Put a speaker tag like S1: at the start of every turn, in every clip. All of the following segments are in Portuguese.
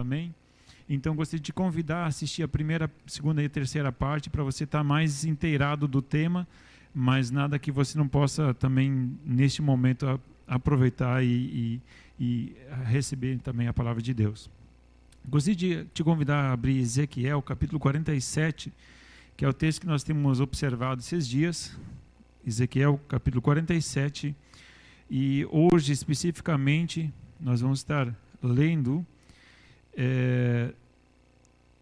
S1: também. Então, gostaria de te convidar a assistir a primeira, segunda e terceira parte para você estar mais inteirado do tema, mas nada que você não possa também, neste momento, aproveitar e receber também a palavra de Deus. Gostaria de te convidar a abrir Ezequiel, capítulo 47, que é o texto que nós temos observado esses dias. Ezequiel, capítulo 47, e hoje, especificamente, nós vamos estar lendo...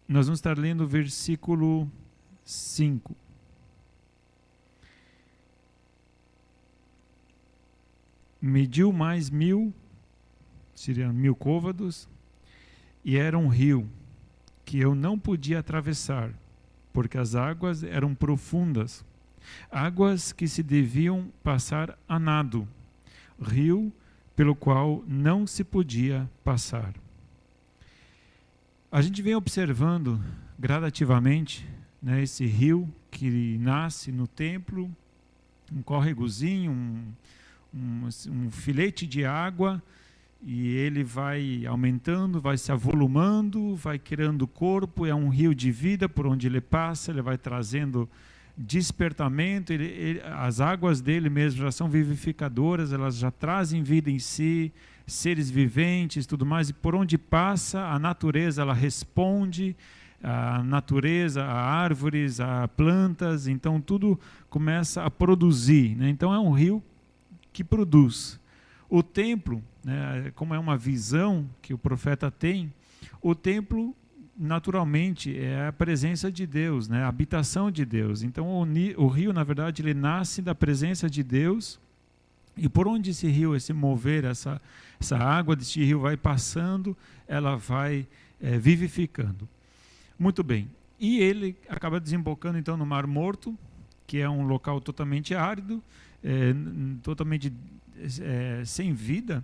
S1: nós vamos estar lendo o versículo 5. Mediu mais 1000, seriam 1000 côvados, e era um rio que eu não podia atravessar, porque as águas eram profundas, águas que se deviam passar a nado, rio pelo qual não se podia passar. A gente vem observando gradativamente, né, esse rio que nasce no templo, um córregozinho, um filete de água, e ele vai aumentando, vai se avolumando, vai criando corpo, é um rio de vida por onde ele passa, ele vai trazendo despertamento, as águas dele mesmo já são vivificadoras, elas já trazem vida em si, seres viventes, tudo mais, e por onde passa, a natureza ela responde, a natureza, a árvores, a plantas, então tudo começa a produzir, né? Então é um rio que produz. O templo, né, como é uma visão que o profeta tem, o templo naturalmente é a presença de Deus, né, a habitação de Deus. Então o rio, na verdade, ele nasce da presença de Deus, e por onde esse rio, esse mover, essa água deste rio vai passando, ela vai vivificando. Muito bem. E ele acaba desembocando então no Mar Morto, que é um local totalmente árido, totalmente sem vida,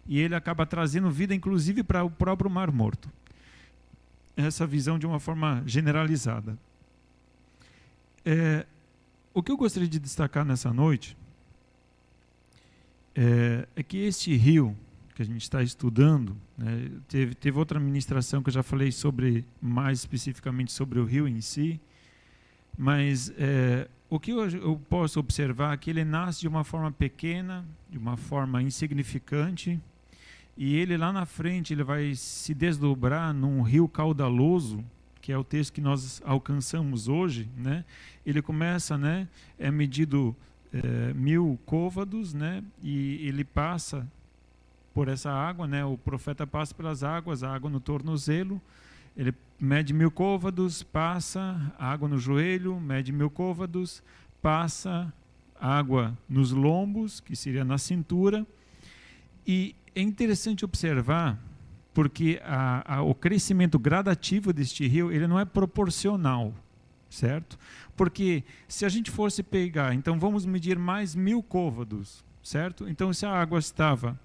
S1: e ele acaba trazendo vida inclusive para o próprio Mar Morto. Essa visão de uma forma generalizada. O que eu gostaria de destacar nessa noite é que este rio que a gente está estudando, né, teve outra ministração que eu já falei mais especificamente sobre o rio em si, mas o que eu posso observar é que ele nasce de uma forma pequena, de uma forma insignificante, e ele lá na frente ele vai se desdobrar num rio caudaloso, que é o texto que nós alcançamos hoje, né? Ele começa, né, é medido 1000 côvados, né? E ele passa por essa água, né? O profeta passa pelas águas, a água no tornozelo, ele mede 1000 côvados, passa água no joelho, mede 1000 côvados, passa água nos lombos, que seria na cintura. E é interessante observar, porque o crescimento gradativo deste rio, ele não é proporcional, certo? Porque se a gente fosse pegar, então vamos medir mais 1000 côvados, certo? Então se a água estava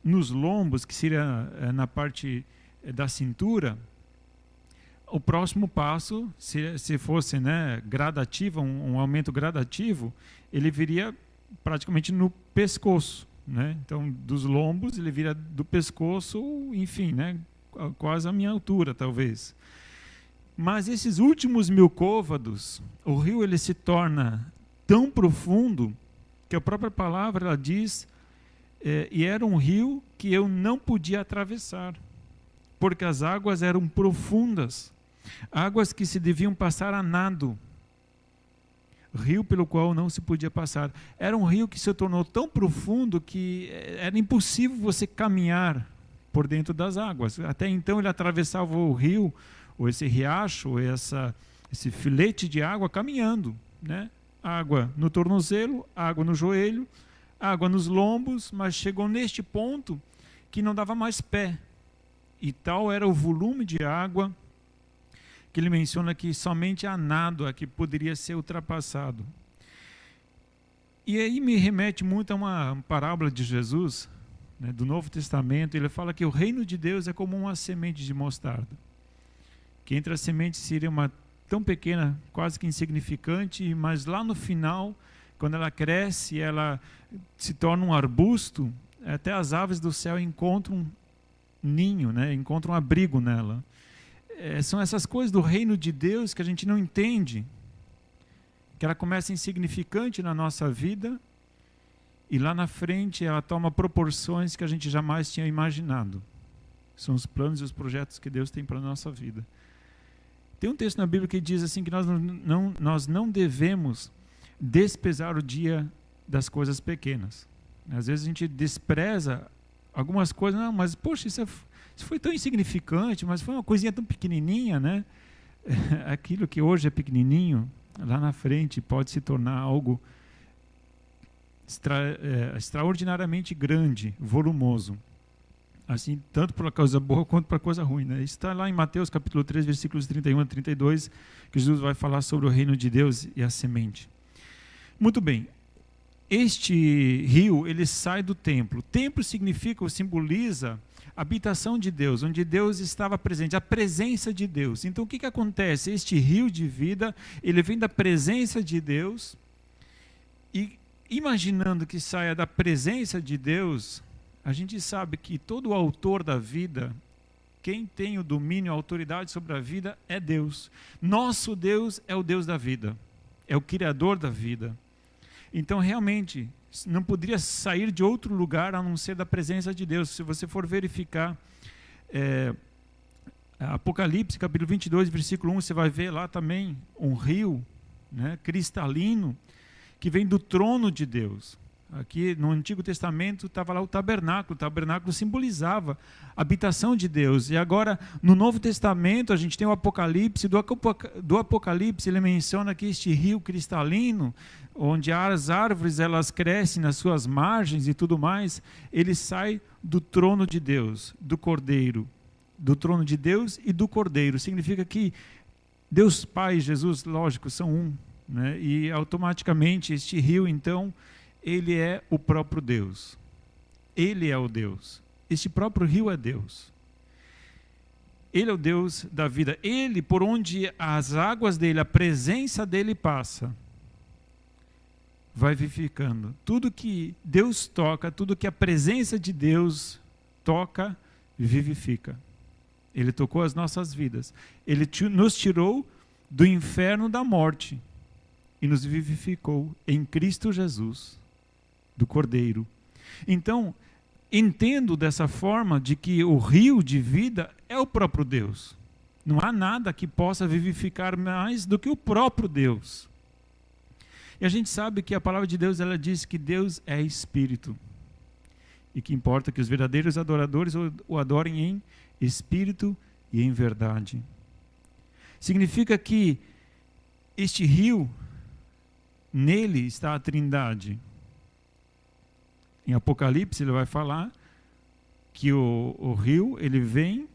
S1: nos lombos, que seria na parte da cintura, o próximo passo, se fosse, né, gradativo, um aumento gradativo, ele viria praticamente no pescoço, né? Então, dos lombos, ele vira do pescoço, enfim, né, quase a minha altura, talvez. Mas esses últimos 1000 côvados, o rio ele se torna tão profundo que a própria palavra ela diz, e era um rio que eu não podia atravessar, porque as águas eram profundas. Águas que se deviam passar a nado, rio pelo qual não se podia passar. Era um rio que se tornou tão profundo que era impossível você caminhar por dentro das águas. Até então ele atravessava o rio, ou esse riacho, ou esse filete de água caminhando, né? Água no tornozelo, água no joelho, água nos lombos, mas chegou neste ponto que não dava mais pé. E tal era o volume de água que ele menciona que somente a nado é que poderia ser ultrapassado. E aí me remete muito a uma parábola de Jesus, né, do Novo Testamento. Ele fala que o reino de Deus é como uma semente de mostarda, que entre as sementes seria uma tão pequena, quase que insignificante, mas lá no final, quando ela cresce, ela se torna um arbusto, até as aves do céu encontram ninho, né? Encontra um abrigo nela. São essas coisas do reino de Deus que a gente não entende, que ela começa insignificante na nossa vida e lá na frente ela toma proporções que a gente jamais tinha imaginado. São os planos e os projetos que Deus tem para a nossa vida. Tem um texto na Bíblia que diz assim que nós não devemos desprezar o dia das coisas pequenas. Às vezes a gente despreza algumas coisas, não, mas poxa, isso foi tão insignificante, mas foi uma coisinha tão pequenininha, né? Aquilo que hoje é pequenininho, lá na frente pode se tornar algo extraordinariamente grande, volumoso. Assim, tanto para coisa boa quanto para coisa ruim, né? Isso está lá em Mateus capítulo 3, versículos 31 a 32, que Jesus vai falar sobre o reino de Deus e a semente. Muito bem. Este rio, ele sai do templo. O templo significa ou simboliza a habitação de Deus, onde Deus estava presente, a presença de Deus. Então, o que acontece? Este rio de vida, ele vem da presença de Deus, e imaginando que saia da presença de Deus, a gente sabe que todo o autor da vida, quem tem o domínio, a autoridade sobre a vida é Deus. Nosso Deus é o Deus da vida, é o Criador da vida. Então, realmente, não poderia sair de outro lugar a não ser da presença de Deus. Se você for verificar Apocalipse, capítulo 22, versículo 1, você vai ver lá também um rio, né, cristalino, que vem do trono de Deus. Aqui no Antigo Testamento estava lá o tabernáculo simbolizava a habitação de Deus. E agora, no Novo Testamento, a gente tem o Apocalipse. Do Apocalipse, ele menciona que este rio cristalino, onde as árvores elas crescem nas suas margens e tudo mais, ele sai do trono de Deus, do Cordeiro. Do trono de Deus e do Cordeiro. Significa que Deus Pai e Jesus, lógico, são um, né? E automaticamente este rio, então, ele é o próprio Deus. Ele é o Deus. Este próprio rio é Deus. Ele é o Deus da vida. Ele, por onde as águas dele, a presença dele passa, vai vivificando. Tudo que Deus toca, tudo que a presença de Deus toca, vivifica. Ele tocou as nossas vidas. Ele nos tirou do inferno da morte e nos vivificou em Cristo Jesus, do Cordeiro. Então, entendo dessa forma de que o rio de vida é o próprio Deus. Não há nada que possa vivificar mais do que o próprio Deus. E a gente sabe que a palavra de Deus, ela diz que Deus é Espírito. E que importa que os verdadeiros adoradores o adorem em Espírito e em verdade. Significa que este rio, nele está a Trindade. Em Apocalipse ele vai falar que o rio, ele vem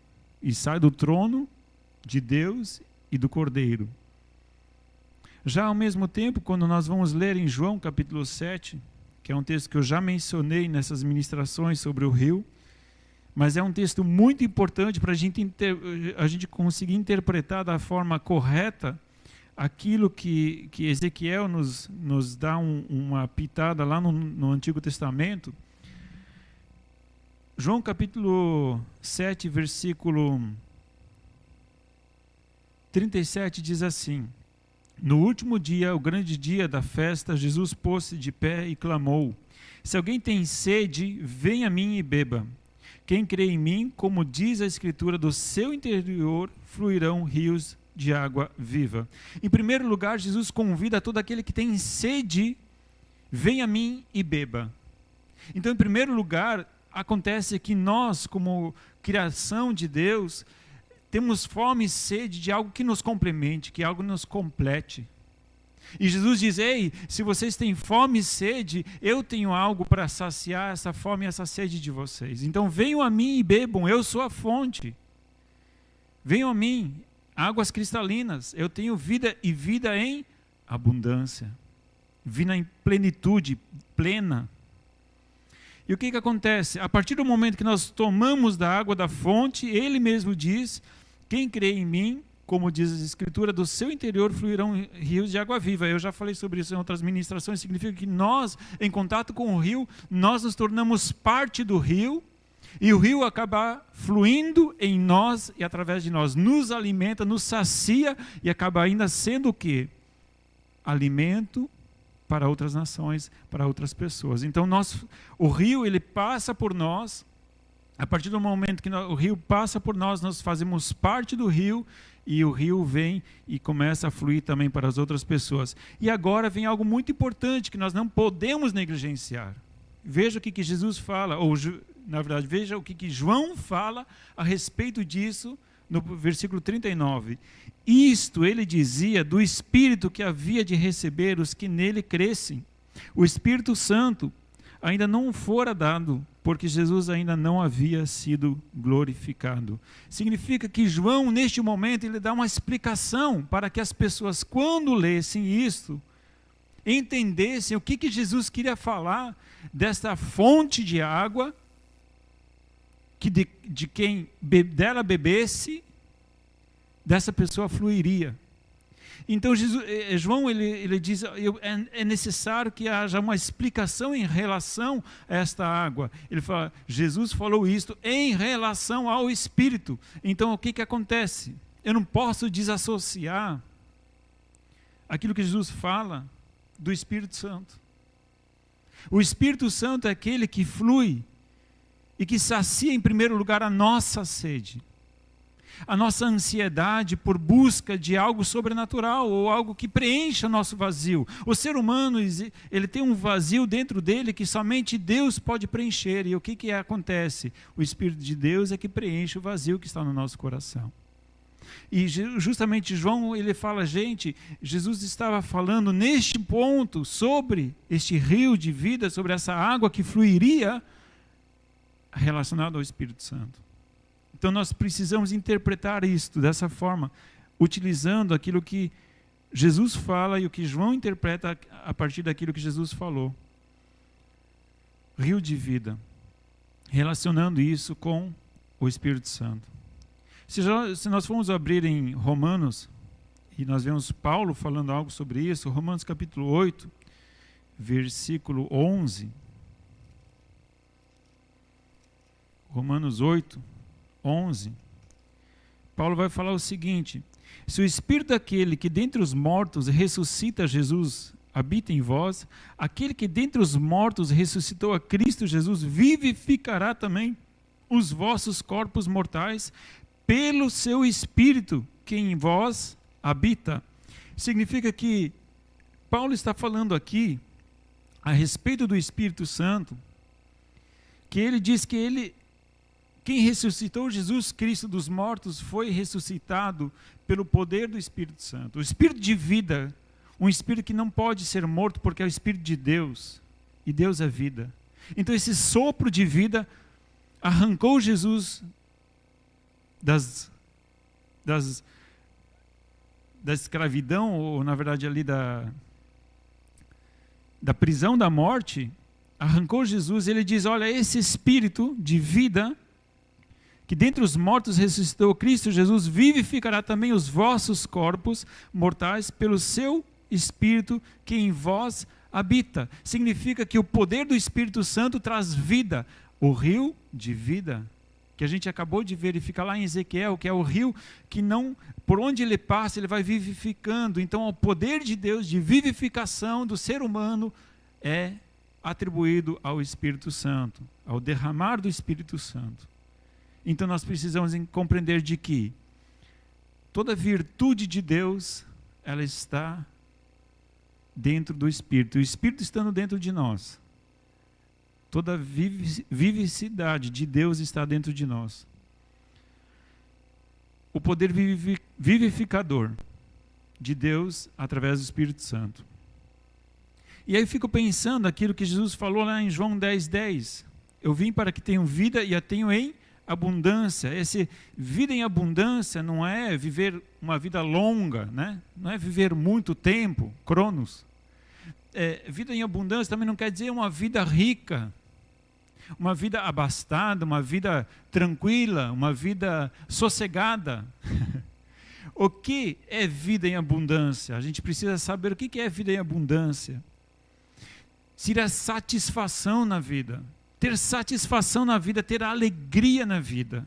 S1: e sai do trono de Deus e do Cordeiro. Já ao mesmo tempo, quando nós vamos ler em João capítulo 7, que é um texto que eu já mencionei nessas ministrações sobre o rio, mas é um texto muito importante para a gente conseguir interpretar da forma correta aquilo que Ezequiel nos dá uma pitada lá no Antigo Testamento. João capítulo 7, versículo 37 diz assim: No último dia, o grande dia da festa, Jesus pôs-se de pé e clamou: Se alguém tem sede, venha a mim e beba. Quem crê em mim, como diz a Escritura, do seu interior fluirão rios de água viva. Em primeiro lugar, Jesus convida todo aquele que tem sede, venha a mim e beba. Então, em primeiro lugar, acontece que nós, como criação de Deus, temos fome e sede de algo que nos complemente, que algo nos complete. E Jesus diz: ei, se vocês têm fome e sede, eu tenho algo para saciar essa fome e essa sede de vocês. Então venham a mim e bebam, eu sou a fonte. Venham a mim, águas cristalinas, eu tenho vida e vida em abundância. Vida em plenitude, plena. E o que acontece? A partir do momento que nós tomamos da água da fonte, ele mesmo diz: quem crê em mim, como diz a Escritura, do seu interior fluirão rios de água viva. Eu já falei sobre isso em outras ministrações. Significa que nós, em contato com o rio, nós nos tornamos parte do rio, E o rio acaba fluindo em nós e através de nós, nos alimenta, nos sacia e acaba ainda sendo o quê? Alimento para outras nações, para outras pessoas. Então o rio, ele passa por nós. A partir do momento que o rio passa por nós, nós fazemos parte do rio e o rio vem e começa a fluir também para as outras pessoas. E agora vem algo muito importante que nós não podemos negligenciar. Veja o que Jesus fala, ou na verdade, veja o que João fala a respeito disso no versículo 39. Isto ele dizia do Espírito que havia de receber os que nele crescem. O Espírito Santo ainda não fora dado, porque Jesus ainda não havia sido glorificado. Significa que João, neste momento, ele dá uma explicação para que as pessoas, quando lessem isto, entendessem o que Jesus queria falar desta fonte de água, que de quem dela bebesse, dessa pessoa fluiria. Então João ele diz, é necessário que haja uma explicação em relação a esta água. Ele fala, Jesus falou isto em relação ao Espírito. Então o que acontece? Eu não posso desassociar aquilo que Jesus fala do Espírito Santo. O Espírito Santo é aquele que flui e que sacia em primeiro lugar a nossa sede, a nossa ansiedade por busca de algo sobrenatural ou algo que preencha o nosso vazio. O ser humano, ele tem um vazio dentro dele que somente Deus pode preencher. E o que acontece? O Espírito de Deus é que preenche o vazio que está no nosso coração. E justamente João, ele fala, gente, Jesus estava falando neste ponto sobre este rio de vida, sobre essa água que fluiria relacionado ao Espírito Santo. Então nós precisamos interpretar isto dessa forma, utilizando aquilo que Jesus fala e o que João interpreta a partir daquilo que Jesus falou. Rio de vida, relacionando isso com o Espírito Santo. Se nós formos abrir em Romanos, e nós vemos Paulo falando algo sobre isso, Romanos capítulo 8, versículo 11. Romanos 8, 11. Paulo vai falar o seguinte: se o Espírito daquele que dentre os mortos ressuscita Jesus habita em vós, aquele que dentre os mortos ressuscitou a Cristo Jesus vivificará também os vossos corpos mortais pelo seu Espírito que em vós habita. Significa que Paulo está falando aqui a respeito do Espírito Santo, que ele diz que quem ressuscitou Jesus Cristo dos mortos foi ressuscitado pelo poder do Espírito Santo. O Espírito de vida, um Espírito que não pode ser morto porque é o Espírito de Deus, e Deus é vida. Então esse sopro de vida arrancou Jesus da escravidão, ou na verdade ali da prisão da morte, arrancou Jesus. Ele diz, olha, esse Espírito de vida que dentre os mortos ressuscitou Cristo Jesus, vivificará também os vossos corpos mortais pelo seu Espírito que em vós habita. Significa que o poder do Espírito Santo traz vida. O rio de vida, que a gente acabou de verificar lá em Ezequiel, que é o rio que não, por onde ele passa, ele vai vivificando. Então o poder de Deus de vivificação do ser humano é atribuído ao Espírito Santo, ao derramar do Espírito Santo. Então nós precisamos compreender de que toda virtude de Deus, ela está dentro do Espírito. O Espírito estando dentro de nós, toda vivicidade de Deus está dentro de nós. O poder vivificador de Deus através do Espírito Santo. E aí eu fico pensando aquilo que Jesus falou lá em João 10:10. Eu vim para que tenham vida e a tenham em abundância. Esse vida em abundância não é viver uma vida longa, né? Não é viver muito tempo, cronos. Vida em abundância também não quer dizer uma vida rica, uma vida abastada, uma vida tranquila, uma vida sossegada. O que é vida em abundância? A gente precisa saber o que é vida em abundância. Seria satisfação na vida. ter satisfação na vida, ter alegria na vida.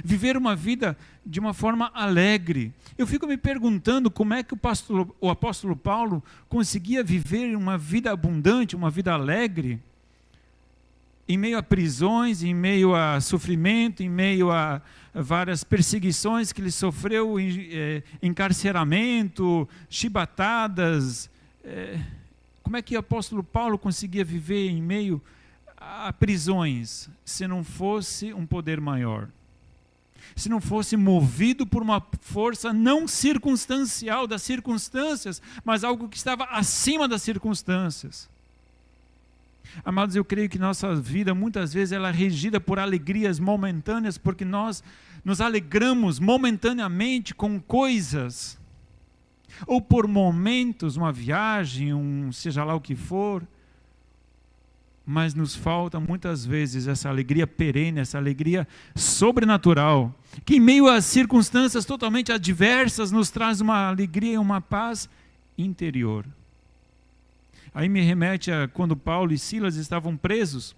S1: Viver uma vida de uma forma alegre. Eu fico me perguntando como é que o apóstolo Paulo conseguia viver uma vida abundante, uma vida alegre, em meio a prisões, em meio a sofrimento, em meio a várias perseguições que ele sofreu, encarceramento, chibatadas. Como é que o apóstolo Paulo conseguia viver em meio a prisões, se não fosse um poder maior? Se não fosse movido por uma força não circunstancial das circunstâncias, mas algo que estava acima das circunstâncias. Amados, eu creio que nossa vida muitas vezes ela é regida por alegrias momentâneas, porque nós nos alegramos momentaneamente com coisas, ou por momentos, uma viagem, seja lá o que for, mas nos falta muitas vezes essa alegria perene, essa alegria sobrenatural, que em meio a circunstâncias totalmente adversas nos traz uma alegria e uma paz interior. Aí me remete a quando Paulo e Silas estavam presos,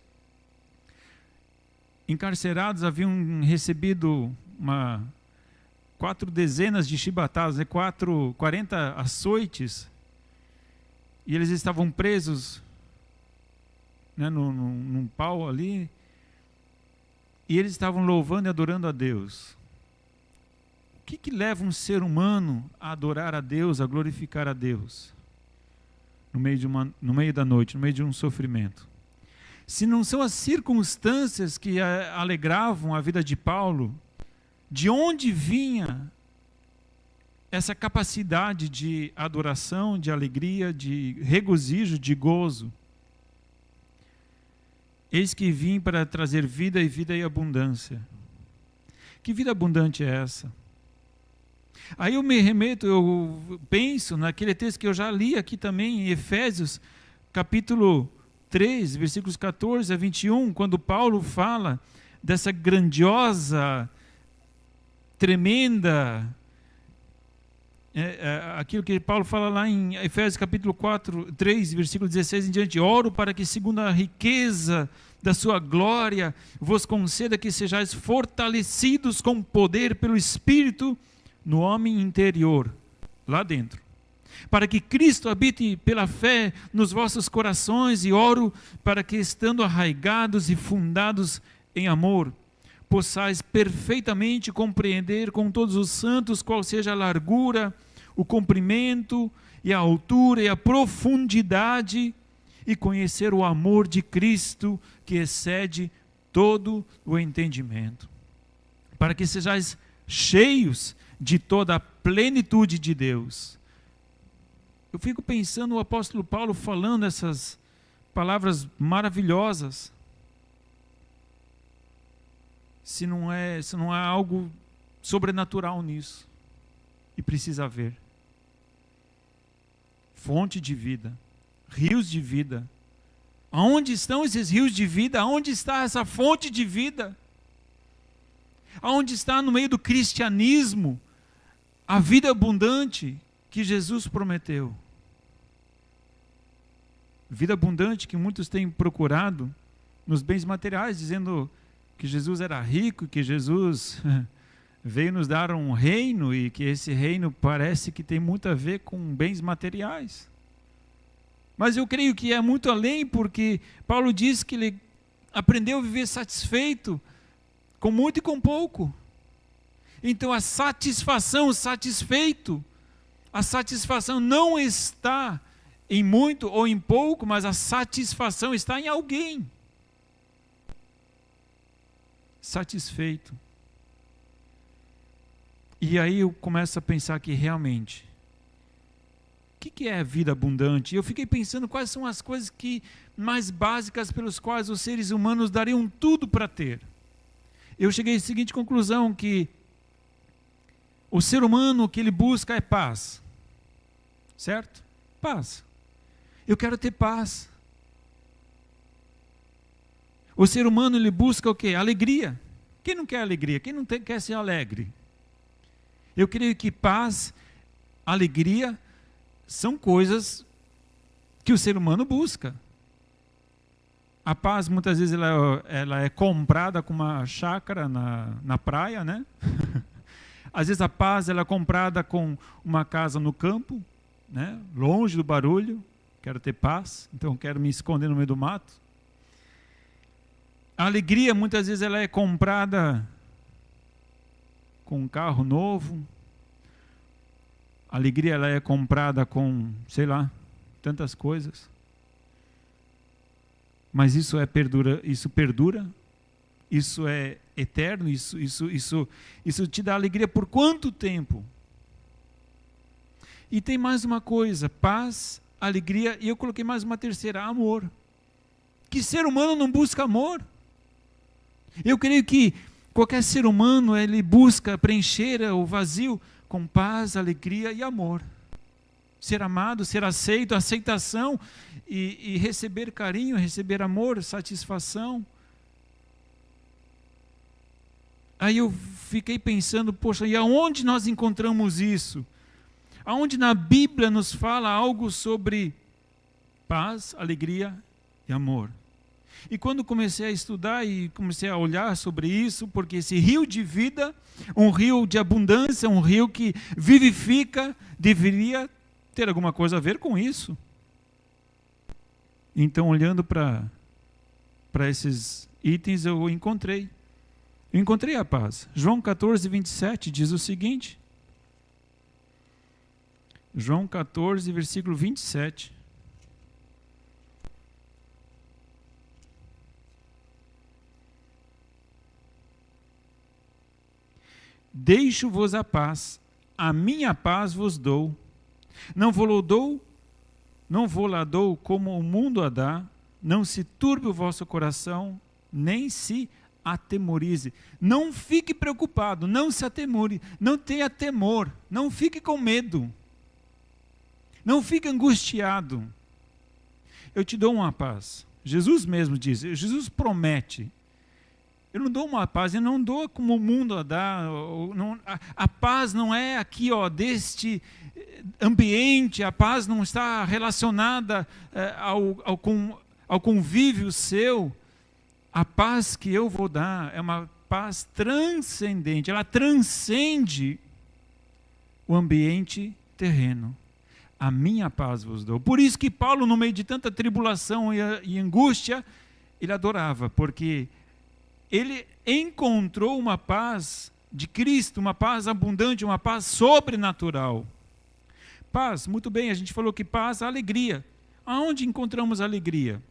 S1: encarcerados, haviam recebido 4 dezenas de chibatadas, 40 açoites, e eles estavam presos, num pau ali, e eles estavam louvando e adorando a Deus. O que leva um ser humano a adorar a Deus, a glorificar a Deus? No meio da noite, no meio de um sofrimento. Se não são as circunstâncias que alegravam a vida de Paulo, de onde vinha essa capacidade de adoração, de alegria, de regozijo, de gozo? Eis que vim para trazer vida e vida em abundância. Que vida abundante é essa? Aí eu penso naquele texto que eu já li aqui também, em Efésios, capítulo 3, versículos 14 a 21, quando Paulo fala dessa grandiosa, tremenda, aquilo que Paulo fala lá em Efésios capítulo 3, versículo 16 em diante: oro para que segundo a riqueza da sua glória vos conceda que sejais fortalecidos com poder pelo Espírito no homem interior, lá dentro, para que Cristo habite pela fé nos vossos corações, e oro para que, estando arraigados e fundados em amor, possais perfeitamente compreender com todos os santos qual seja a largura, o comprimento e a altura e a profundidade, e conhecer o amor de Cristo que excede todo o entendimento, para que sejais cheios de toda a plenitude de Deus. Eu fico pensando o apóstolo Paulo falando essas palavras maravilhosas. Se não há algo sobrenatural nisso, e precisa haver. Fonte de vida, rios de vida. Aonde estão esses rios de vida? Aonde está essa fonte de vida? Aonde está, no meio do cristianismo, a vida abundante que Jesus prometeu? Vida abundante que muitos têm procurado nos bens materiais, dizendo que Jesus era rico, que Jesus veio nos dar um reino, e que esse reino parece que tem muito a ver com bens materiais. Mas eu creio que é muito além, porque Paulo diz que ele aprendeu a viver satisfeito com muito e com pouco. Então a satisfação, o satisfeito, a satisfação não está em muito ou em pouco, mas a satisfação está em alguém. Satisfeito. E aí eu começo a pensar que realmente, o que é vida abundante? Eu fiquei pensando quais são as coisas mais básicas pelas quais os seres humanos dariam tudo para ter. Eu cheguei à seguinte conclusão, que o ser humano, o que ele busca é paz. Certo? Paz. Eu quero ter paz. O ser humano, ele busca o quê? Alegria. Quem não quer alegria? Quem não quer ser alegre? Eu creio que paz, alegria, são coisas que o ser humano busca. A paz, muitas vezes, ela é comprada com uma chácara na praia, né? Às vezes a paz ela é comprada com uma casa no campo, né? Longe do barulho. Quero ter paz, então quero me esconder no meio do mato. A alegria, muitas vezes, ela é comprada com um carro novo. A alegria, ela é comprada com, sei lá, tantas coisas. Mas isso perdura, isso é eterno, isso te dá alegria por quanto tempo? E tem mais uma coisa, paz, alegria, e eu coloquei mais uma terceira, amor. Que ser humano não busca amor? Eu creio que qualquer ser humano, ele busca preencher o vazio com paz, alegria e amor. Ser amado, ser aceito, aceitação e receber carinho, receber amor, satisfação. Aí eu fiquei pensando, poxa, e aonde nós encontramos isso? Aonde na Bíblia nos fala algo sobre paz, alegria e amor? E quando comecei a estudar e comecei a olhar sobre isso, porque esse rio de vida, um rio de abundância, um rio que vivifica, deveria ter alguma coisa a ver com isso. Então, olhando para esses itens, eu encontrei a paz. João 14, 27 diz o seguinte. João 14, versículo 27. Deixo-vos a paz, a minha paz vos dou. Não vou lá dou como o mundo a dá. Não se turbe o vosso coração, nem se atemorize. Não fique preocupado, não se atemore, não tenha temor, não fique com medo. Não fique angustiado. Eu te dou uma paz. Jesus mesmo diz, Jesus promete. Eu não dou uma paz, eu não dou como o mundo a dá. A paz não é aqui, deste ambiente, a paz não está relacionada ao convívio seu. A paz que eu vou dar é uma paz transcendente, ela transcende o ambiente terreno. A minha paz vos dou. Por isso que Paulo, no meio de tanta tribulação e angústia, ele adorava, porque ele encontrou uma paz de Cristo, uma paz abundante, uma paz sobrenatural. Paz, muito bem, a gente falou que paz é alegria. Aonde encontramos alegria?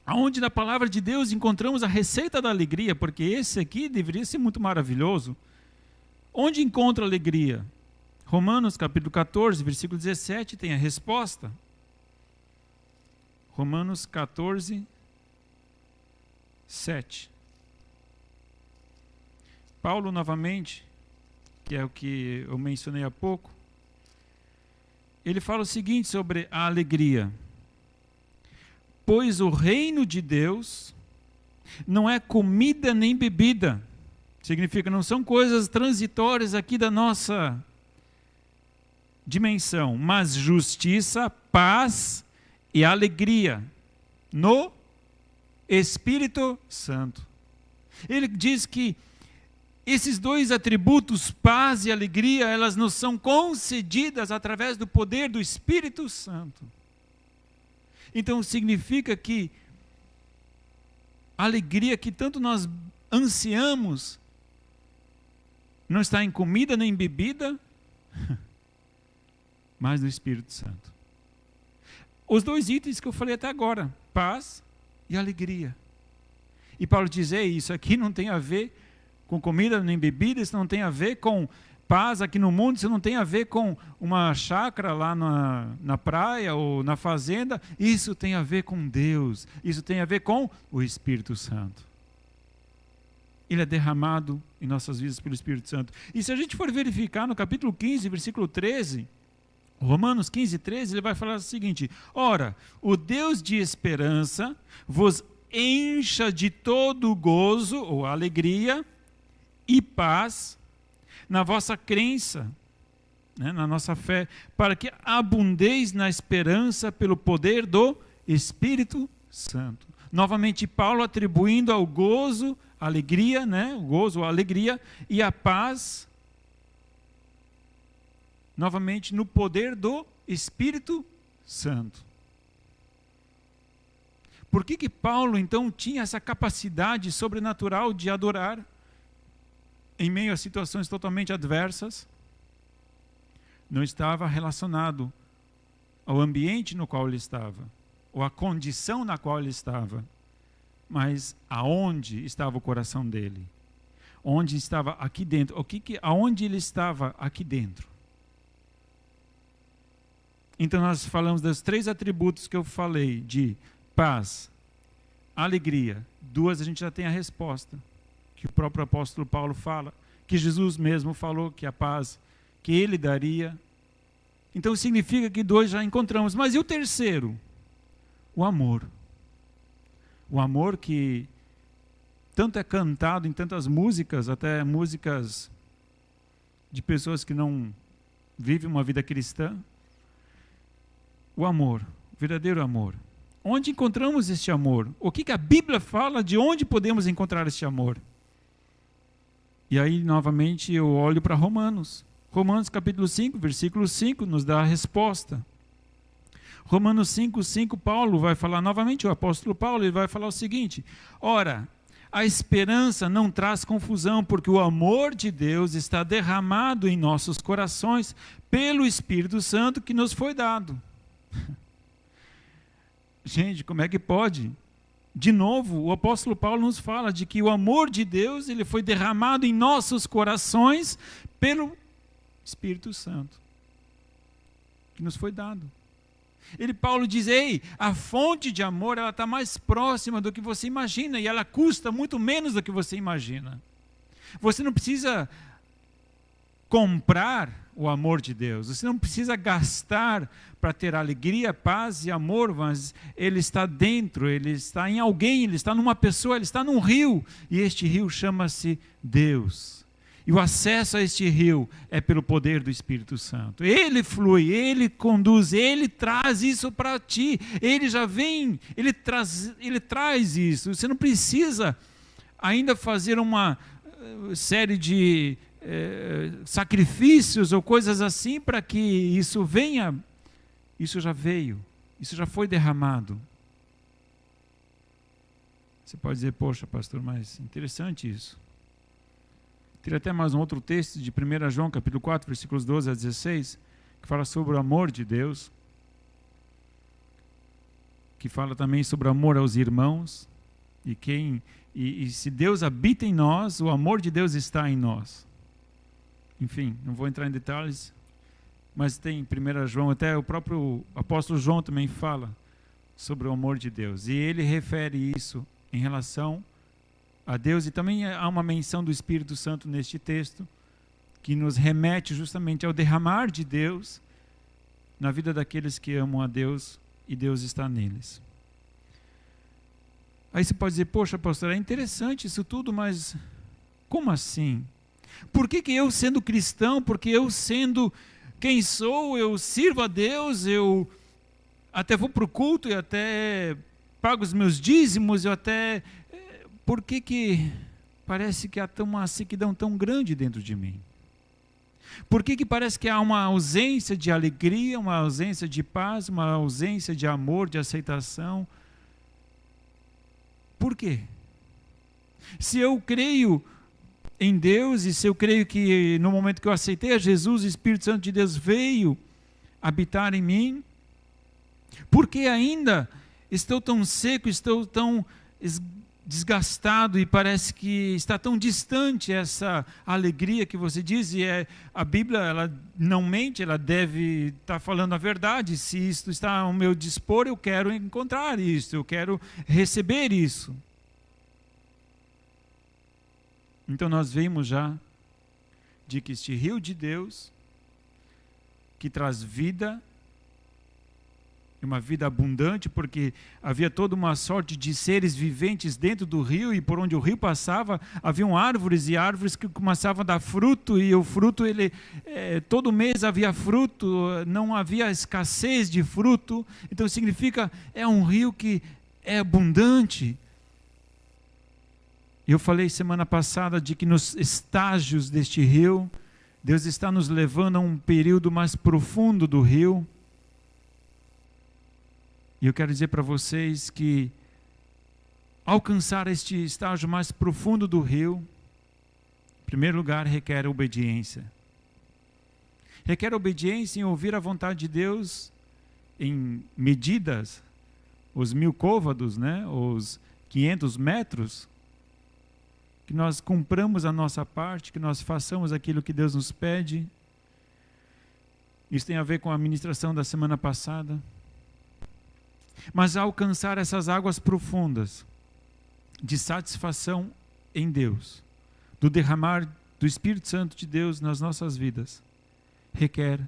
S1: Aonde na palavra de Deus encontramos a receita da alegria? Porque esse aqui deveria ser muito maravilhoso. Onde encontra alegria? Romanos capítulo 14, versículo 17 tem a resposta. Romanos 14, 7. Paulo, novamente, que é o que eu mencionei há pouco, ele fala o seguinte sobre a alegria. Pois o reino de Deus não é comida nem bebida. Significa, não são coisas transitórias aqui da nossa dimensão, mas justiça, paz e alegria no Espírito Santo. Ele diz que esses dois atributos, paz e alegria, elas nos são concedidas através do poder do Espírito Santo. Então significa que a alegria que tanto nós ansiamos não está em comida nem em bebida, mas no Espírito Santo. Os dois itens que eu falei até agora, paz e alegria. E Paulo diz, isso aqui não tem a ver com comida nem bebida, isso não tem a ver com paz aqui no mundo, isso não tem a ver com uma chácara lá na praia ou na fazenda, isso tem a ver com Deus, isso tem a ver com o Espírito Santo. Ele é derramado em nossas vidas pelo Espírito Santo. E se a gente for verificar no capítulo 15, versículo 13, Romanos 15, 13, ele vai falar o seguinte, ora, o Deus de esperança vos encha de todo gozo ou alegria e paz na vossa crença, na nossa fé, para que abundeis na esperança pelo poder do Espírito Santo. Novamente, Paulo atribuindo ao gozo, alegria, né? O gozo, a alegria e a paz, novamente no poder do Espírito Santo. Por que Paulo, então, tinha essa capacidade sobrenatural de adorar em meio a situações totalmente adversas? Não estava relacionado ao ambiente no qual ele estava, ou à condição na qual ele estava, mas aonde estava o coração dele? Onde estava aqui dentro? Aonde ele estava aqui dentro? Então nós falamos dos 3 atributos que eu falei, de paz, alegria. 2 a gente já tem a resposta, que o próprio apóstolo Paulo fala, que Jesus mesmo falou que a paz que ele daria. Então significa que 2 já encontramos. Mas e o terceiro? O amor. O amor que tanto é cantado em tantas músicas, até músicas de pessoas que não vivem uma vida cristã. O amor, o verdadeiro amor. Onde encontramos este amor? O que a Bíblia fala de onde podemos encontrar este amor? E aí, novamente, eu olho para Romanos. Romanos capítulo 5, versículo 5, nos dá a resposta. Romanos 5, 5, Paulo vai falar novamente, o apóstolo Paulo, ele vai falar o seguinte: ora, a esperança não traz confusão, porque o amor de Deus está derramado em nossos corações pelo Espírito Santo que nos foi dado. Gente, como é que pode? De novo, o apóstolo Paulo nos fala de que o amor de Deus ele foi derramado em nossos corações pelo Espírito Santo que nos foi dado. Paulo diz, ei, a fonte de amor ela está mais próxima do que você imagina e ela custa muito menos do que você imagina. Você não precisa comprar o amor de Deus, você não precisa gastar para ter alegria, paz e amor, mas ele está dentro, ele está em alguém, ele está numa pessoa, ele está num rio, e este rio chama-se Deus. E o acesso a este rio é pelo poder do Espírito Santo. Ele flui, ele conduz, ele traz isso para ti. Ele já vem, ele traz isso. Você não precisa ainda fazer uma série de sacrifícios ou coisas assim para que isso venha. Isso já veio, isso já foi derramado. Você pode dizer, poxa, pastor, mas interessante isso. Teria até mais um outro texto de 1 João, capítulo 4, versículos 12 a 16, que fala sobre o amor de Deus, que fala também sobre o amor aos irmãos, e se Deus habita em nós, o amor de Deus está em nós. Enfim, não vou entrar em detalhes, mas tem 1 João, até o próprio apóstolo João também fala sobre o amor de Deus, e ele refere isso em relação a Deus, e também há uma menção do Espírito Santo neste texto, que nos remete justamente ao derramar de Deus na vida daqueles que amam a Deus e Deus está neles. Aí você pode dizer, poxa, pastor, é interessante isso tudo, mas como assim? Por que eu sendo cristão, porque eu sendo quem sou, eu sirvo a Deus, eu até vou para o culto e até pago os meus dízimos, eu até... Por que parece que há uma sequidão tão grande dentro de mim? Por que parece que há uma ausência de alegria, uma ausência de paz, uma ausência de amor, de aceitação? Por quê? Se eu creio em Deus e se eu creio que no momento que eu aceitei a Jesus, o Espírito Santo de Deus veio habitar em mim, por que ainda estou tão seco, estou tão desgastado e parece que está tão distante essa alegria que você diz? E a Bíblia, ela não mente, ela deve estar falando a verdade. Se isto está ao meu dispor, eu quero encontrar isso, eu quero receber isso. Então nós vemos já de que este rio de Deus, que traz vida, uma vida abundante, porque havia toda uma sorte de seres viventes dentro do rio, e por onde o rio passava, haviam árvores, e árvores que começavam a dar fruto, e o fruto, todo mês havia fruto, não havia escassez de fruto. Então significa, é um rio que é abundante. Eu falei semana passada de que nos estágios deste rio, Deus está nos levando a um período mais profundo do rio. E eu quero dizer para vocês que alcançar este estágio mais profundo do rio, em primeiro lugar, requer obediência. Requer obediência em ouvir a vontade de Deus em medidas, os 1000 côvados, né? Os 500 metros, que nós cumpramos a nossa parte, que nós façamos aquilo que Deus nos pede. Isso tem a ver com a ministração da semana passada. Mas alcançar essas águas profundas de satisfação em Deus, do derramar do Espírito Santo de Deus nas nossas vidas, requer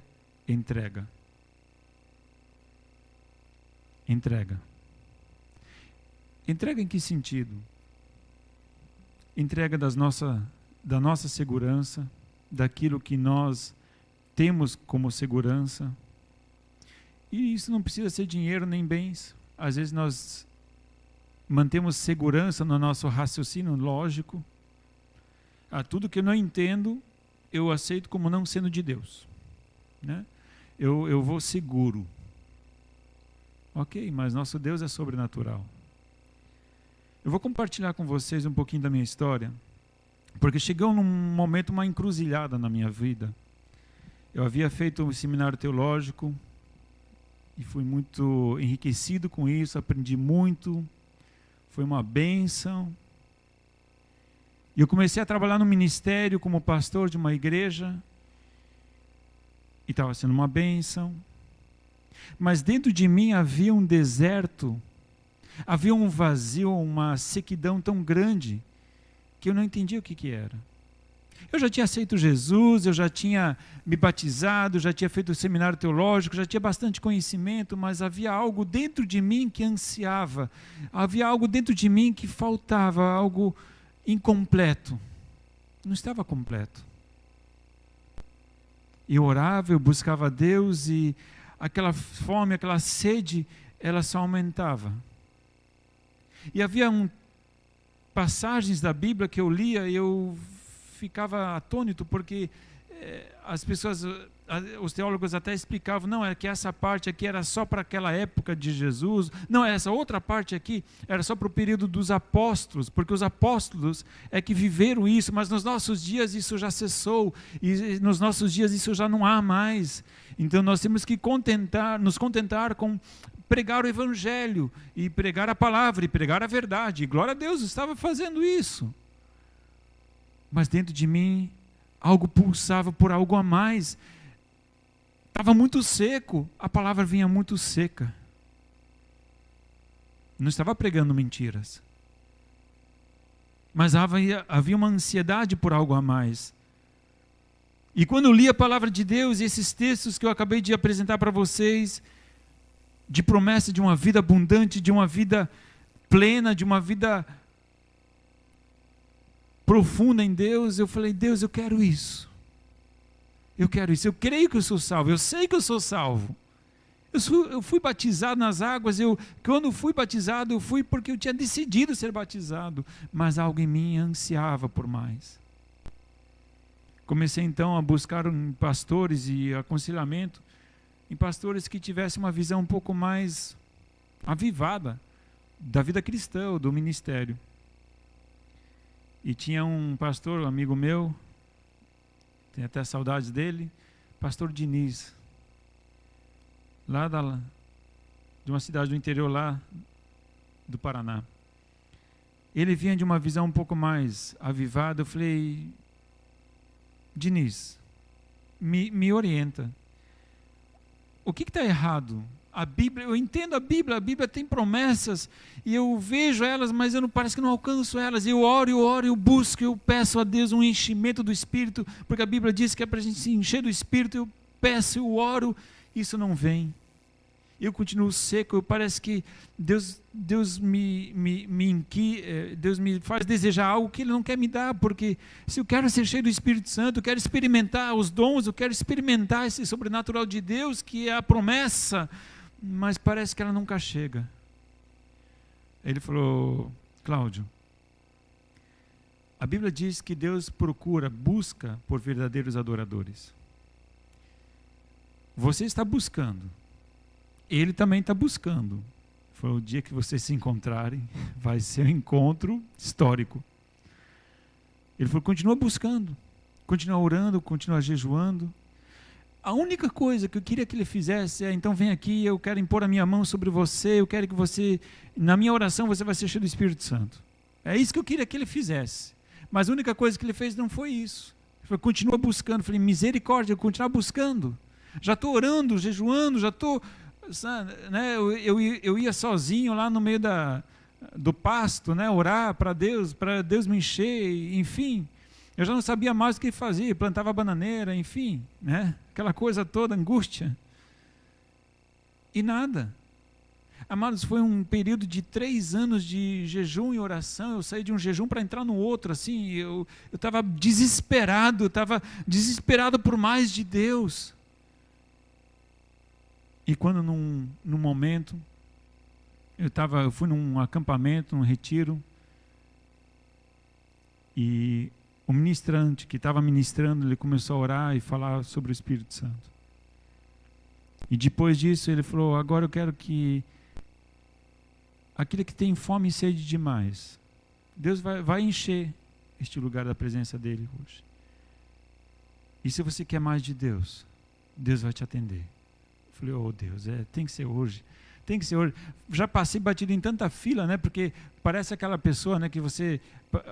S1: entrega. Entrega. Entrega em que sentido? Entrega da nossa segurança, daquilo que nós temos como segurança. E isso não precisa ser dinheiro nem bens. Às vezes nós mantemos segurança no nosso raciocínio lógico. Tudo que eu não entendo, eu aceito como não sendo de Deus, né? Eu vou seguro. Ok, mas nosso Deus é sobrenatural. Eu vou compartilhar com vocês um pouquinho da minha história, porque chegou num momento, uma encruzilhada na minha vida. Eu havia feito um seminário teológico e fui muito enriquecido com isso, aprendi muito, foi uma bênção. E eu comecei a trabalhar no ministério como pastor de uma igreja, e estava sendo uma bênção. Mas dentro de mim havia um deserto, havia um vazio, uma sequidão tão grande, que eu não entendia o que era. Eu já tinha aceito Jesus, eu já tinha me batizado, já tinha feito o seminário teológico, já tinha bastante conhecimento, mas havia algo dentro de mim que ansiava, havia algo dentro de mim que faltava, algo incompleto. Não estava completo. Eu orava, eu buscava a Deus e aquela fome, aquela sede, ela só aumentava. E havia passagens da Bíblia que eu lia e eu ficava atônito, porque as pessoas, os teólogos até explicavam, não, é que essa parte aqui era só para aquela época de Jesus, não, essa outra parte aqui era só para o período dos apóstolos, porque os apóstolos é que viveram isso, mas nos nossos dias isso já cessou, e nos nossos dias isso já não há mais. Então nós temos que nos contentar com pregar o evangelho, e pregar a palavra, e pregar a verdade. E glória a Deus, eu estava fazendo isso. Mas dentro de mim, algo pulsava por algo a mais. Estava muito seco, a palavra vinha muito seca. Não estava pregando mentiras. Mas havia uma ansiedade por algo a mais. E quando eu li a palavra de Deus, e esses textos que eu acabei de apresentar para vocês, de promessa de uma vida abundante, de uma vida plena, de uma vida profunda em Deus, eu falei, Deus, eu quero isso. Eu quero isso. Eu creio que eu sou salvo. Eu sei que eu sou salvo. Eu fui batizado nas águas. Quando fui batizado, eu fui porque eu tinha decidido ser batizado. Mas algo em mim ansiava por mais. Comecei então a buscar pastores e aconselhamento em pastores que tivessem uma visão um pouco mais avivada da vida cristã, do ministério. E tinha um pastor, um amigo meu, tenho até saudades dele, pastor Diniz, lá de uma cidade do interior lá do Paraná. Ele vinha de uma visão um pouco mais avivada. Eu falei, Diniz, me orienta. O que está errado? A Bíblia, eu entendo a Bíblia tem promessas, e eu vejo elas, mas parece que não alcanço elas. Eu oro, eu busco, eu peço a Deus um enchimento do Espírito, porque a Bíblia diz que é para a gente se encher do Espírito. Eu peço, eu oro, isso não vem. Eu continuo seco, parece que Deus me faz desejar algo que Ele não quer me dar, porque se eu quero ser cheio do Espírito Santo, eu quero experimentar os dons, eu quero experimentar esse sobrenatural de Deus, que é a promessa, mas parece que ela nunca chega. Ele falou: Cláudio, a Bíblia diz que Deus busca por verdadeiros adoradores. Você está buscando. Ele também está buscando. Foi o dia que vocês se encontrarem, vai ser um encontro histórico. Ele falou: continua buscando, continua orando, continua jejuando. A única coisa que eu queria que ele fizesse é: então vem aqui, eu quero impor a minha mão sobre você, eu quero que você, na minha oração, você vai ser cheio do Espírito Santo. É isso que eu queria que ele fizesse. Mas a única coisa que ele fez não foi isso. Ele falou: continua buscando. Eu falei: misericórdia, eu continuar buscando. Já estou orando, jejuando, já estou... Né, eu ia sozinho lá no meio do pasto, né, orar para Deus me encher, enfim. Eu já não sabia mais o que fazer, plantava bananeira, enfim, né, aquela coisa toda, angústia. E nada. Amados, foi um período de 3 anos de jejum e oração. Eu saí de um jejum para entrar no outro, assim, eu estava desesperado por mais de Deus. E quando num momento, eu fui num acampamento, num retiro, e o ministrante que estava ministrando, ele começou a orar e falar sobre o Espírito Santo. E depois disso ele falou: agora eu quero que aquele que tem fome e sede demais, Deus vai encher este lugar da presença dele hoje. E se você quer mais de Deus, Deus vai te atender. Eu falei: oh Deus, tem que ser hoje. Tem que ser hoje. Já passei batido em tanta fila, né? Porque parece aquela pessoa, né, que você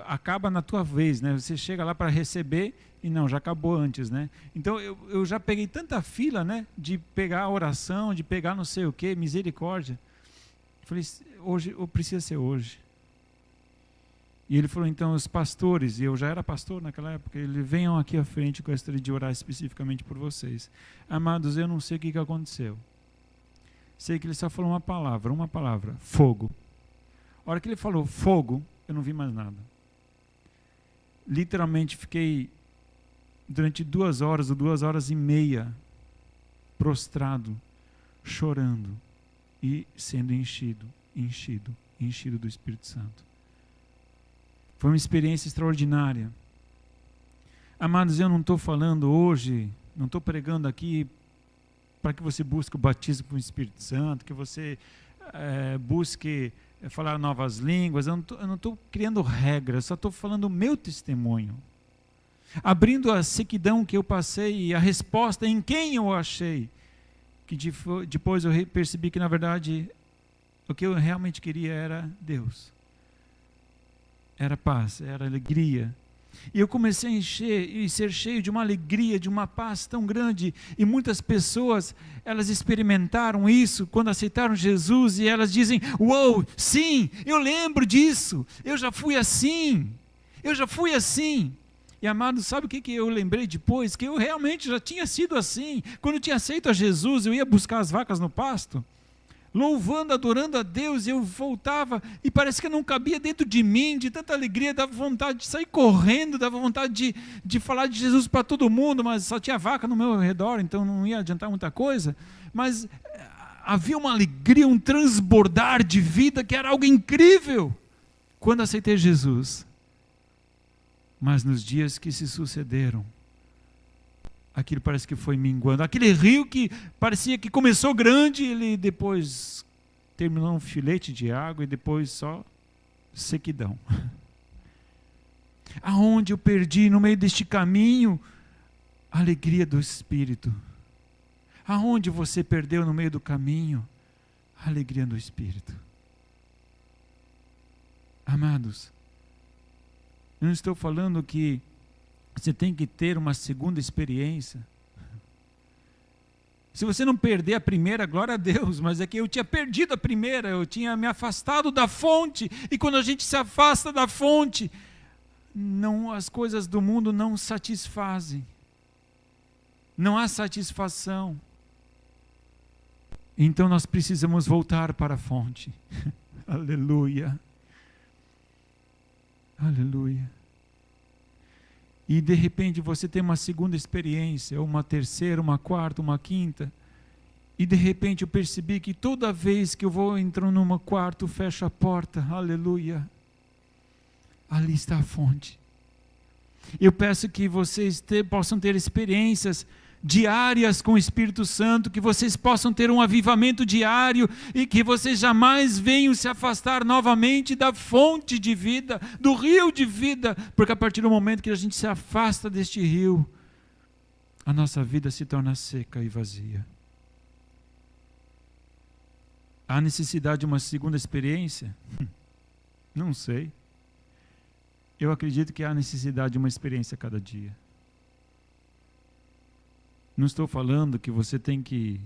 S1: acaba na tua vez, né? Você chega lá para receber e não, já acabou antes, né? Então eu já peguei tanta fila, né? De pegar a oração, de pegar não sei o que, misericórdia. Eu falei: hoje, precisa ser hoje. E ele falou: então os pastores, e eu já era pastor naquela época, ele: venham aqui à frente, gostaria de orar especificamente por vocês. Amados, eu não sei o que aconteceu. Sei que ele só falou uma palavra: fogo. A hora que ele falou fogo, eu não vi mais nada. Literalmente fiquei durante 2 horas ou 2h30 prostrado, chorando e sendo enchido do Espírito Santo. Foi uma experiência extraordinária. Amados, eu não estou falando hoje, não estou pregando aqui para que você busque o batismo com o Espírito Santo, que você busque falar novas línguas. Eu não estou criando regras, só estou falando o meu testemunho. Abrindo a sequidão que eu passei e a resposta em quem eu achei. Que depois eu percebi que, na verdade, o que eu realmente queria era Deus. Era paz, era alegria. E eu comecei a encher e ser cheio de uma alegria, de uma paz tão grande. E muitas pessoas, elas experimentaram isso quando aceitaram Jesus. E elas dizem: uou, sim, eu lembro disso. Eu já fui assim. E amados, sabe o que eu lembrei depois? Que eu realmente já tinha sido assim. Quando eu tinha aceito a Jesus, eu ia buscar as vacas no pasto, louvando, adorando a Deus, e eu voltava, e parece que não cabia dentro de mim, de tanta alegria, dava vontade de sair correndo, dava vontade de falar de Jesus para todo mundo, mas só tinha vaca no meu redor, então não ia adiantar muita coisa, mas havia uma alegria, um transbordar de vida, que era algo incrível, quando aceitei Jesus. Mas nos dias que se sucederam, aquilo parece que foi minguando. Aquele rio que parecia que começou grande, ele depois terminou um filete de água e depois só sequidão. Aonde eu perdi no meio deste caminho a alegria do Espírito? Aonde você perdeu no meio do caminho a alegria do Espírito? Amados, eu não estou falando que você tem que ter uma segunda experiência. Se você não perder a primeira, glória a Deus, mas é que eu tinha perdido a primeira, eu tinha me afastado da fonte, e quando a gente se afasta da fonte, as coisas do mundo não satisfazem, não há satisfação. Então nós precisamos voltar para a fonte. Aleluia. Aleluia. E de repente você tem uma segunda experiência, uma terceira, uma quarta, uma quinta, E de repente eu percebi que toda vez que eu vou entrar num quarto, fecho a porta, aleluia, ali está a fonte. Eu peço que vocês possam ter experiências diárias com o Espírito Santo, que vocês possam ter um avivamento diário e que vocês jamais venham se afastar novamente da fonte de vida, do rio de vida, porque a partir do momento que a gente se afasta deste rio, a nossa vida se torna seca e vazia. Há necessidade de uma segunda experiência? Não sei. Eu acredito que há necessidade de uma experiência a cada dia. Não estou falando que você tem que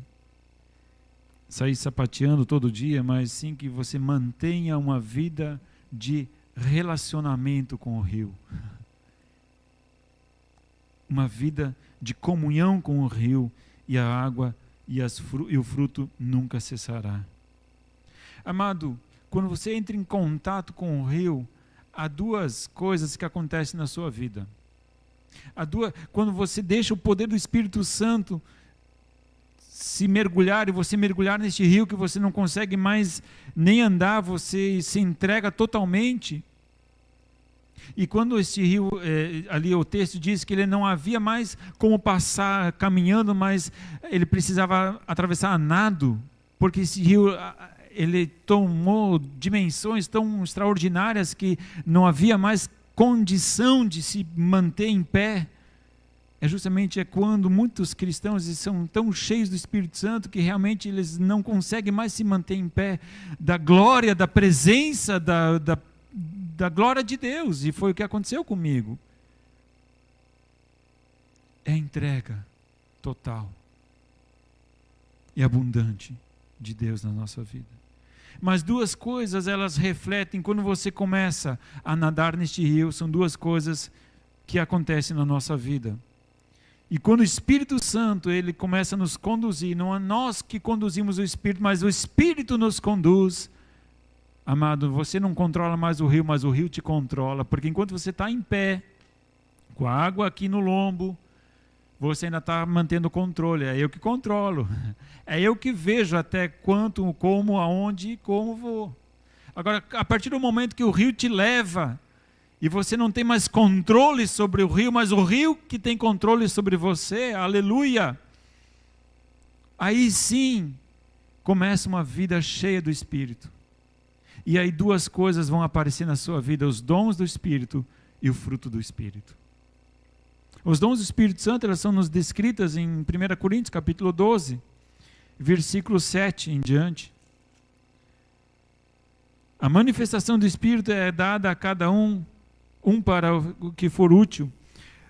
S1: sair sapateando todo dia, mas sim que você mantenha uma vida de relacionamento com o rio. Uma vida de comunhão com o rio, e a água e o fruto nunca cessará. Amado, quando você entra em contato com o rio, há duas coisas que acontecem na sua vida. Quando você deixa o poder do Espírito Santo se mergulhar, e você mergulhar neste rio que você não consegue mais nem andar, você se entrega totalmente. E quando este rio, ali o texto diz que ele não havia mais como passar caminhando, mas ele precisava atravessar a nado, porque esse rio, ele tomou dimensões tão extraordinárias que não havia mais condição de se manter em pé. Justamente quando muitos cristãos são tão cheios do Espírito Santo que realmente eles não conseguem mais se manter em pé da glória, da presença, da glória de Deus. E foi o que aconteceu comigo. É entrega total e abundante de Deus na nossa vida. Mas duas coisas, elas refletem, quando você começa a nadar neste rio, são duas coisas que acontecem na nossa vida. E quando o Espírito Santo, ele começa a nos conduzir, não é nós que conduzimos o Espírito, mas o Espírito nos conduz. Amado, você não controla mais o rio, mas o rio te controla, porque enquanto você está em pé, com a água aqui no lombo, você ainda está mantendo o controle. É eu que controlo, é eu que vejo até quanto, como, aonde e como vou. Agora, a partir do momento que o rio te leva, e você não tem mais controle sobre o rio, mas o rio que tem controle sobre você, aleluia, aí sim começa uma vida cheia do Espírito. E aí duas coisas vão aparecer na sua vida: os dons do Espírito e o fruto do Espírito. Os dons do Espírito Santo, elas são nos descritas em 1 Coríntios capítulo 12, versículo 7 em diante. A manifestação do Espírito é dada a cada um para o que for útil.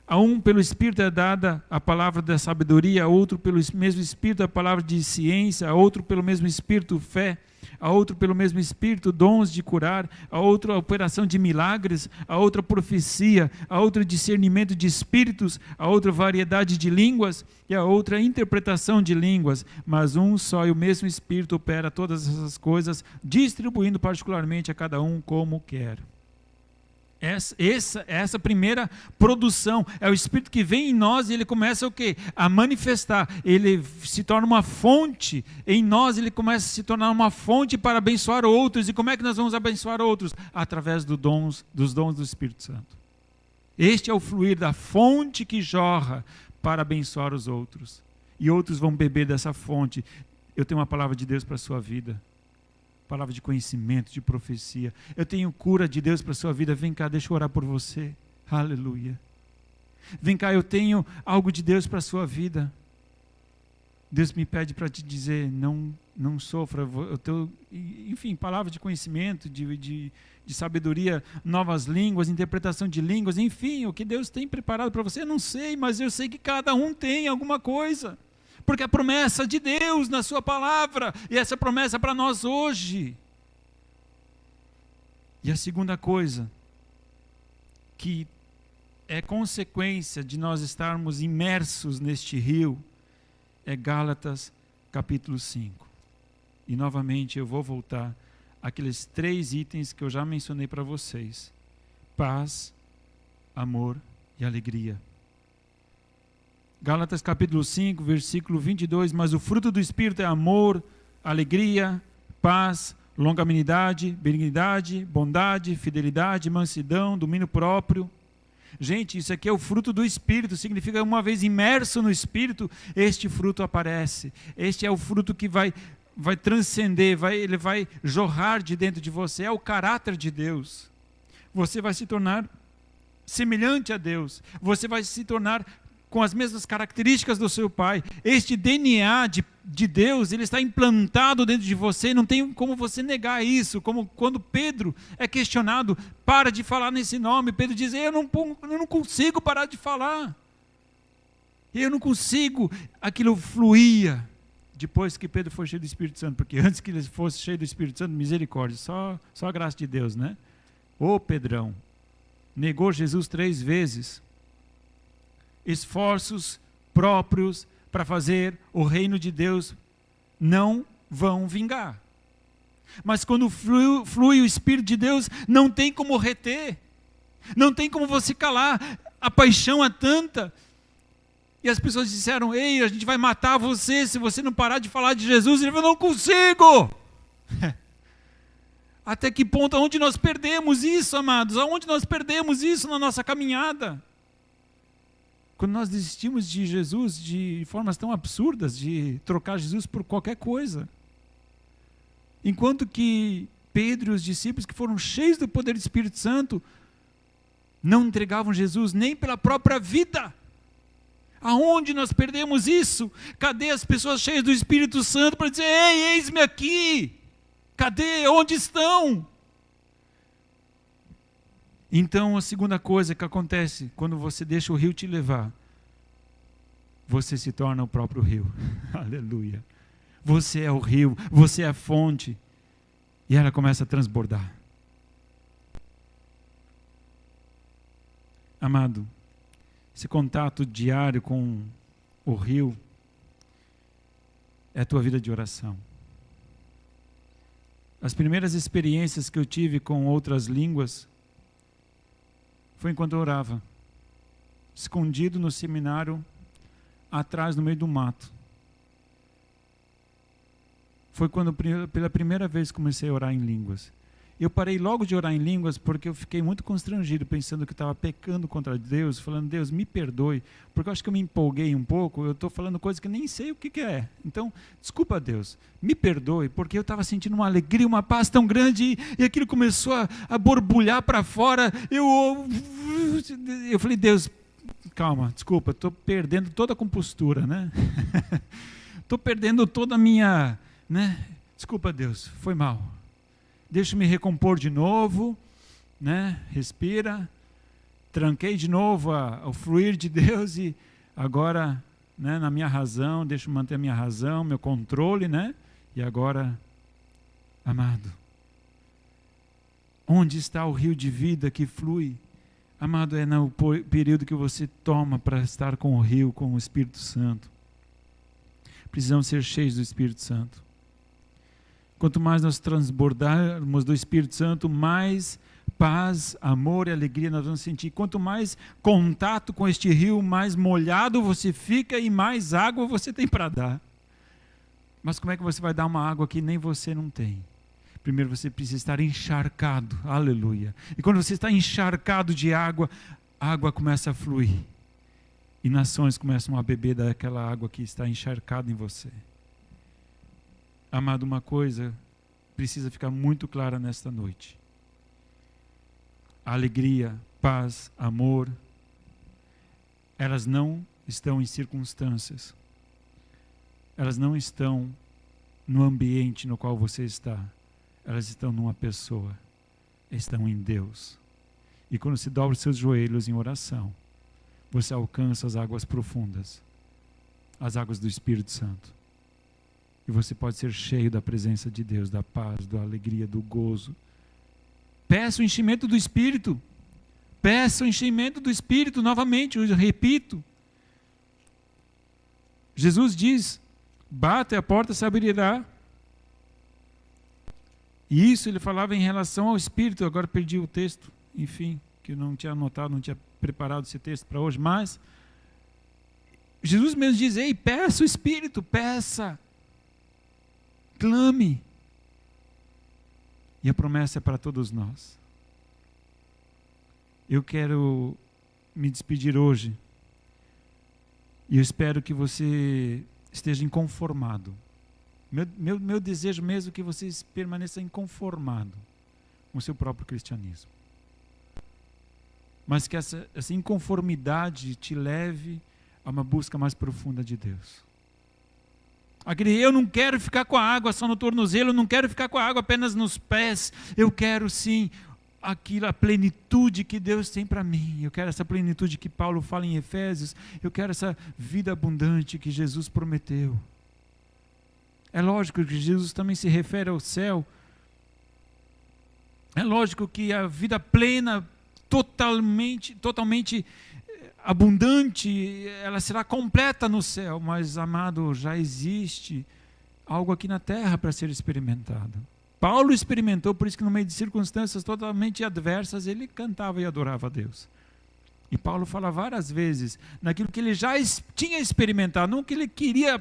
S1: A um pelo Espírito é dada a palavra da sabedoria, a outro pelo mesmo Espírito a palavra de ciência, a outro pelo mesmo Espírito fé, a outro pelo mesmo Espírito dons de curar, a outro a operação de milagres, a outra profecia, a outra discernimento de espíritos, a outra variedade de línguas e a outra interpretação de línguas. Mas um só e o mesmo Espírito opera todas essas coisas, distribuindo particularmente a cada um como quer. Essa primeira produção é o Espírito que vem em nós, e ele começa o quê? A manifestar. Ele se torna uma fonte em nós, ele começa a se tornar uma fonte para abençoar outros. E como é que nós vamos abençoar outros? Através dos dons do Espírito Santo. Este é o fluir da fonte que jorra para abençoar os outros. E outros vão beber dessa fonte. Eu tenho uma palavra de Deus para a sua vida. Palavra de conhecimento, de profecia. Eu tenho cura de Deus para a sua vida. Vem cá, deixa eu orar por você. Aleluia. Vem cá, eu tenho algo de Deus para a sua vida. Deus me pede para te dizer, não sofra. Enfim, palavra de conhecimento, de sabedoria, novas línguas, interpretação de línguas. Enfim, o que Deus tem preparado para você, eu não sei, mas eu sei que cada um tem alguma coisa. Porque a promessa de Deus na sua palavra, e essa promessa para nós hoje. E a segunda coisa, que é consequência de nós estarmos imersos neste rio, é Gálatas capítulo 5. E novamente eu vou voltar àqueles 3 itens que eu já mencionei para vocês: paz, amor e alegria. Gálatas capítulo 5, versículo 22, mas o fruto do Espírito é amor, alegria, paz, longanimidade, benignidade, bondade, fidelidade, mansidão, domínio próprio. Gente, isso aqui é o fruto do Espírito, significa uma vez imerso no Espírito, este fruto aparece. Este é o fruto que vai transcender, ele vai jorrar de dentro de você, é o caráter de Deus. Você vai se tornar semelhante a Deus, você vai se tornar com as mesmas características do seu Pai. Este DNA de Deus, ele está implantado dentro de você, não tem como você negar isso. Como quando Pedro é questionado, para de falar nesse nome, Pedro diz, eu não consigo parar de falar, eu não consigo. Aquilo fluía, depois que Pedro foi cheio do Espírito Santo, porque antes que ele fosse cheio do Espírito Santo, misericórdia, só a graça de Deus, né? Ô Pedrão, negou Jesus 3 vezes, esforços próprios para fazer o reino de Deus não vão vingar. Mas quando flui o Espírito de Deus, não tem como reter, não tem como você calar, a paixão é tanta. E as pessoas disseram, ei, a gente vai matar você se você não parar de falar de Jesus. Ele falou, não consigo. Até que ponto, aonde nós perdemos isso, amados? Aonde nós perdemos isso na nossa caminhada? Quando nós desistimos de Jesus de formas tão absurdas, de trocar Jesus por qualquer coisa. Enquanto que Pedro e os discípulos que foram cheios do poder do Espírito Santo, não entregavam Jesus nem pela própria vida. Aonde nós perdemos isso? Cadê as pessoas cheias do Espírito Santo para dizer, ei, eis-me aqui? Cadê? Onde estão? Então, a segunda coisa que acontece quando você deixa o rio te levar, você se torna o próprio rio. Aleluia. Você é o rio, você é a fonte. E ela começa a transbordar. Amado, esse contato diário com o rio é a tua vida de oração. As primeiras experiências que eu tive com outras línguas foi enquanto eu orava, escondido no seminário, atrás no meio do mato. Foi quando pela primeira vez comecei a orar em línguas. Eu parei logo de orar em línguas porque eu fiquei muito constrangido, pensando que eu estava pecando contra Deus, falando, Deus, me perdoe, porque eu acho que eu me empolguei um pouco, eu estou falando coisas que nem sei o que é. Então, desculpa, Deus, me perdoe, porque eu estava sentindo uma alegria, uma paz tão grande, e aquilo começou a borbulhar para fora. Eu falei, Deus, calma, desculpa, estou perdendo toda a compostura, né? Estou perdendo toda a minha, né? Desculpa, Deus, foi mal. Deixa eu me recompor de novo, né? Respira, tranquei de novo o fluir de Deus e agora, né, na minha razão, deixa eu manter a minha razão, meu controle, né? E agora, amado, onde está o rio de vida que flui? Amado, é no período que você toma para estar com o rio, com o Espírito Santo. Precisamos ser cheios do Espírito Santo. Quanto mais nós transbordarmos do Espírito Santo, mais paz, amor e alegria nós vamos sentir. Quanto mais contato com este rio, mais molhado você fica e mais água você tem para dar. Mas como é que você vai dar uma água que nem você não tem? Primeiro você precisa estar encharcado, aleluia. E quando você está encharcado de água, a água começa a fluir. E nações começam a beber daquela água que está encharcada em você. Amado, uma coisa precisa ficar muito clara nesta noite. A alegria, paz, amor, elas não estão em circunstâncias. Elas não estão no ambiente no qual você está. Elas estão numa pessoa. Estão em Deus. E quando se dobra os seus joelhos em oração, você alcança as águas profundas, as águas do Espírito Santo. E você pode ser cheio da presença de Deus, da paz, da alegria, do gozo. Peça o enchimento do Espírito. Peça o enchimento do Espírito novamente, eu repito. Jesus diz, bate, a porta se abrirá. E isso ele falava em relação ao Espírito. Agora perdi o texto, enfim, que eu não tinha anotado, não tinha preparado esse texto para hoje, mas Jesus mesmo diz: ei, peça o Espírito, peça, clame. E a promessa é para todos nós. Eu quero me despedir hoje, e eu espero que você esteja inconformado. Meu desejo mesmo é que você permaneça inconformado com o seu próprio cristianismo. Mas que essa inconformidade te leve a uma busca mais profunda de Deus. Eu não quero ficar com a água só no tornozelo, eu não quero ficar com a água apenas nos pés, eu quero sim a plenitude que Deus tem para mim, eu quero essa plenitude que Paulo fala em Efésios, eu quero essa vida abundante que Jesus prometeu. É lógico que Jesus também se refere ao céu, é lógico que a vida plena, totalmente abundante, ela será completa no céu, mas, amado, já existe algo aqui na terra para ser experimentado. Paulo experimentou, por isso que no meio de circunstâncias totalmente adversas, ele cantava e adorava a Deus. E Paulo fala várias vezes naquilo que ele já tinha experimentado, não que ele queria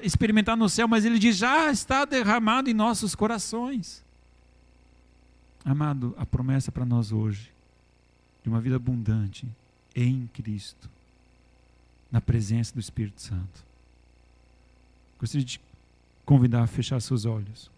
S1: experimentar no céu, mas ele diz: já está derramado em nossos corações. Amado, a promessa para nós hoje, de uma vida abundante em Cristo, na presença do Espírito Santo. Gostaria de convidar a fechar seus olhos.